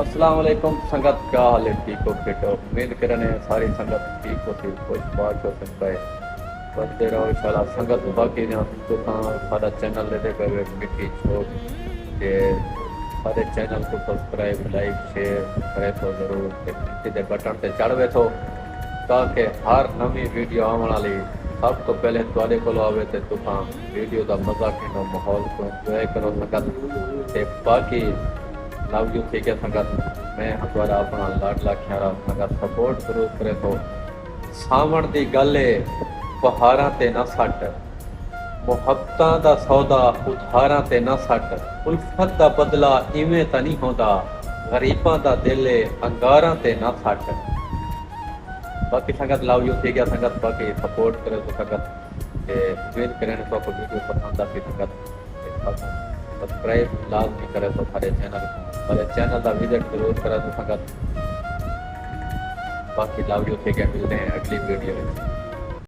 अस्सलाम वालेकुम संगत, क्या हाल है? ठीक हो? फिट हो? उम्मीद करने सारी संगत ठीक होती, कुछ बात हो सकता है। बनते रहो इंशाल्लाह संगत। बाकी ने तो सारा चैनल लेते पे मिट्टी छोड़ के सारे चैनल को सब्सक्राइब लाइक शेयर करे तो जरूर ते घंटी दे बटन ते चढ़ बैठो ताकि हर नवी वीडियो आने वाली सब तो पहले तुहाडे कोल आवे ते तुसां वीडियो का मजा किनो माहौल को एंजॉय करो संगत। ते बाकी लव यू, ठीक है संगत। मैं हमारा अपना लाडला ख्यारा संगत सपोर्ट जरूर करे तो सावण दी गल है पहाड़ां ते ना सट, मुहब्बतां दा सौदा उधारां ते ना सट, उल्फत दा बदला इवें तां नहीं होंदा, गरीबां दा दिल अंगारां ते ना सट। बाकी संगत लव यू, ठीक है संगत। बाकी सपोर्ट करे तो संगत ते उम्मीद करें तो आपको वीडियो पसंद आती संगत। सब्सक्राइब लाजमी करे तो हमारे चैनल का विजिट जरूर करे तो संगत। बाकी लव यू, ठीक है। मिलते हैं अगली वीडियो में।